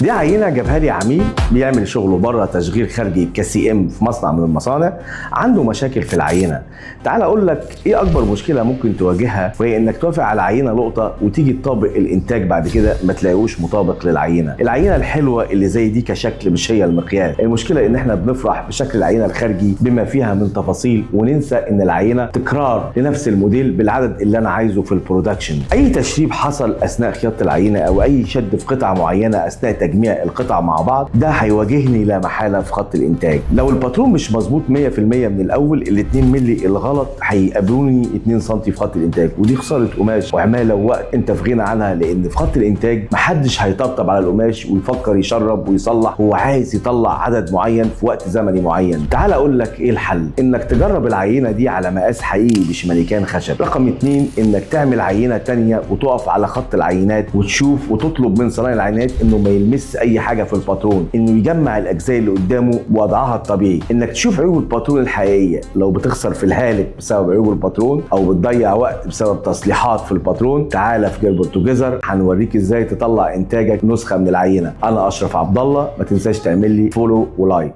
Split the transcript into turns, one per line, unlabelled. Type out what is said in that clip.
دي عينه جابها لي عميل بيعمل شغله بره تشغيل خارجي كسي ام في مصنع من المصانع، عنده مشاكل في العينه. تعال اقول لك ايه اكبر مشكله ممكن تواجهها، وهي انك توافق على عينه لقطه وتيجي تطابق الانتاج بعد كده ما تلاقيهوش مطابق للعينه. العينه الحلوه اللي زي دي كشكل مش هي المقياس، المشكله ان احنا بنفرح بشكل العينه الخارجي بما فيها من تفاصيل، وننسى ان العينه تكرار لنفس الموديل بالعدد اللي انا عايزه في البرودكشن. اي تشريب حصل اثناء خياطه العينه او اي شد في قطعه معينه اثناء تجميع القطع مع بعض، ده هيواجهني لا محاله في خط الانتاج. لو الباترون مش مظبوط 100% من الاول، ال 2 مللي الغلط هيقابلوني 2 سم في خط الانتاج، ودي خساره قماش وعماله ووقت انت في غنى عنها، لان في خط الانتاج محدش هيطبطب على القماش ويفكر يشرب ويصلح، هو عايز يطلع عدد معين في وقت زمني معين. تعال اقول لك ايه الحل، انك تجرب العينه دي على مقاس حقيقي بشماليكان خشب. رقم 2 انك تعمل عينه تانية وتقف على خط العينات وتشوف وتطلب من صنايع العينات انه ما يلمس اي حاجه في الباترون، انه يجمع الاجزاء اللي قدامه بوضعها الطبيعي. انك تشوف عيوب الباترون الحقيقيه، لو بتخسر في الهالك بسبب عيوب الباترون او بتضيع وقت بسبب تصليحات في الباترون، تعالى في جيربر توجذر هنوريك ازاي تطلع انتاجك نسخه من العينه. انا اشرف عبد الله، ما تنساش تعمل لي فولو ولايك.